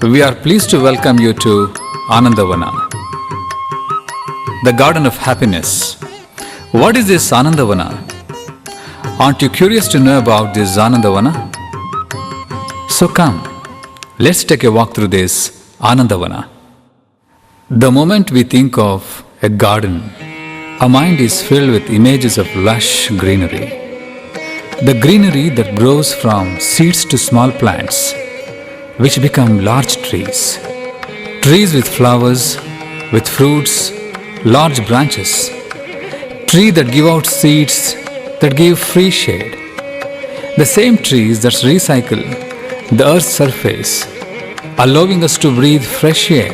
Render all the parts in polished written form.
We are pleased to welcome you to Anandavana, the garden of happiness. What is this Anandavana? Aren't you curious to know about this Anandavana? So come, let's take a walk through this Anandavana. The moment we think of a garden, our mind is filled with images of lush greenery. The greenery that grows from seeds to small plants, which become large trees. Trees with flowers, with fruits, large branches. Trees that give out seeds, that give free shade. The same trees that recycle the earth's surface, allowing us to breathe fresh air.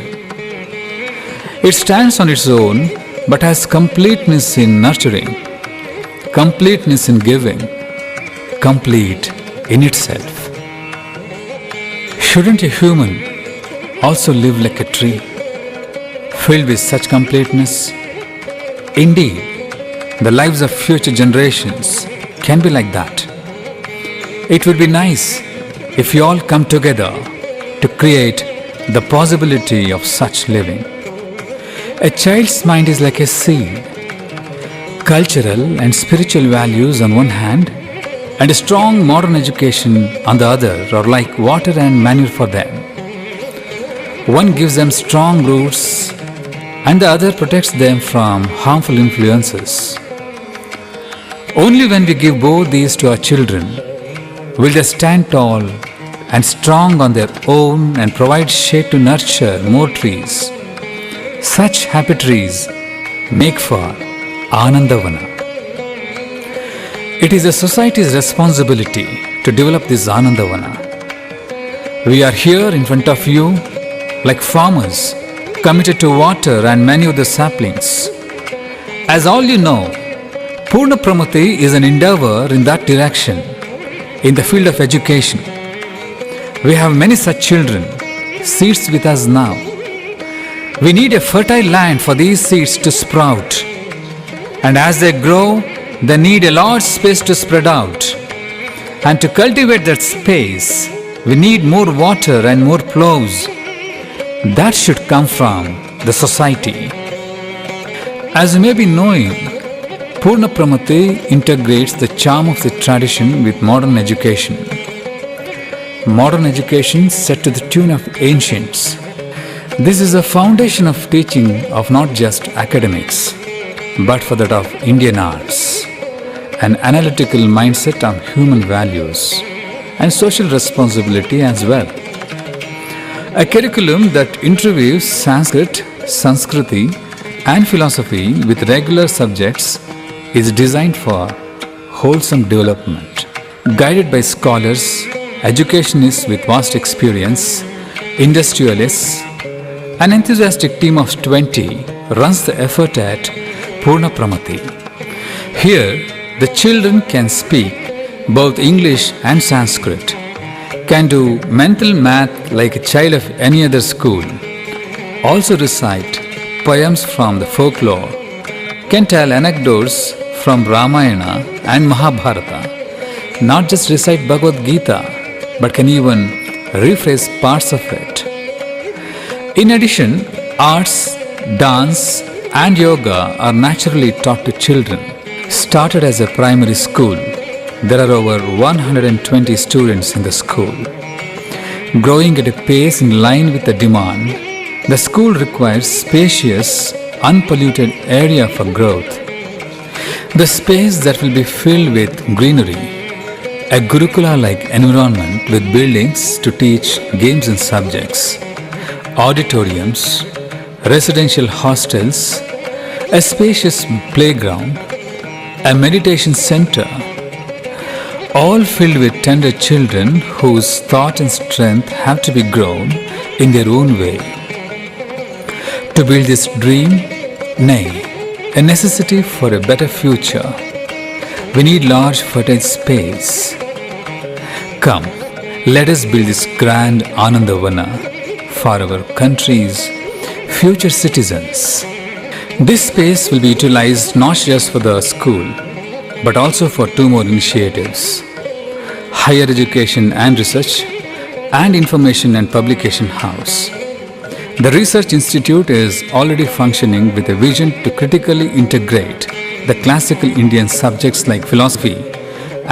It stands on its own, but has completeness in nurturing, completeness in giving, complete in itself. Shouldn't a human also live like a tree, filled with such completeness? Indeed, the lives of future generations can be like that. It would be nice if we all come together to create the possibility of such living. A child's mind is like a seed. Cultural and spiritual values on one hand, and a strong modern education on the other are like water and manure for them. One gives them strong roots and the other protects them from harmful influences. Only when we give both these to our children will they stand tall and strong on their own and provide shade to nurture more trees. Such happy trees make for Anandavana. It is a society's responsibility to develop this Anandavana. We are here in front of you like farmers committed to water and manure the saplings. As all you know, pūrṇapramati is an endeavor in that direction in the field of education. We have many such children, seeds with us now. We need a fertile land for these seeds to sprout, and as they grow, they need a large space to spread out. And to cultivate that space, we need more water and more plows. That should come from the society. As you may be knowing, pūrṇapramati integrates the charm of the tradition with modern education. Modern education set to the tune of ancients. This is a foundation of teaching of not just academics, but for that of Indian arts, an analytical mindset on human values and social responsibility as well. A curriculum that interweaves Sanskrit, Sanskriti and philosophy with regular subjects is designed for wholesome development. Guided by scholars, educationists with vast experience, industrialists, an enthusiastic team of 20 runs the effort at pūrṇapramati. Here, the children can speak both English and Sanskrit, can do mental math like a child of any other school, also recite poems from the folklore, can tell anecdotes from Ramayana and Mahabharata, not just recite Bhagavad Gita, but can even rephrase parts of it. In addition, arts, dance, and yoga are naturally taught to children. Started as a primary school, there are over 120 students in the school. Growing at a pace in line with the demand, the school requires spacious, unpolluted area for growth. The space that will be filled with greenery, a Gurukula-like environment with buildings to teach games and subjects, auditoriums, residential hostels, a spacious playground, a meditation center, all filled with tender children whose thought and strength have to be grown in their own way. To build this dream, nay, a necessity for a better future, we need large fertile space. Come, let us build this grand Anandavana for our country's future citizens. This space will be utilized not just for the school, but also for two more initiatives: higher education and research, and information and publication house. The Research Institute is already functioning with a vision to critically integrate the classical Indian subjects like philosophy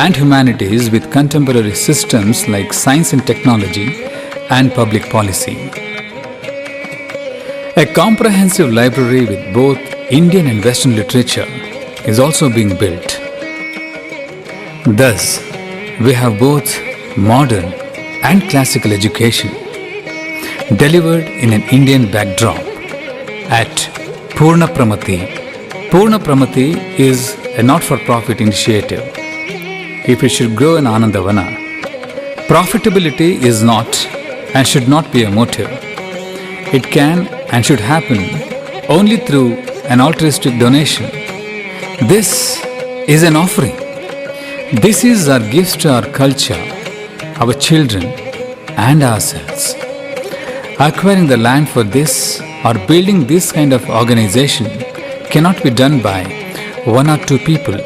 and humanities with contemporary systems like science and technology and public policy. A comprehensive library with both Indian and Western literature is also being built. Thus, we have both modern and classical education delivered in an Indian backdrop at pūrṇapramati. pūrṇapramati is a not-for-profit initiative. If it should grow in Anandavana, profitability is not and should not be a motive. It can and should happen only through an altruistic donation. This is an offering. This is our gifts to our culture, our children, and ourselves. Acquiring the land for this or building this kind of organization cannot be done by one or two people.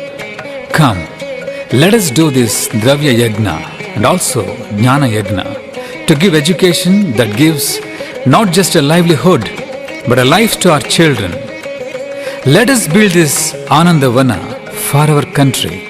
Come, let us do this Dravya Yagna and also Jnana Yagna to give education that gives not just a livelihood but a life to our children. Let us build this Anandavana for our country.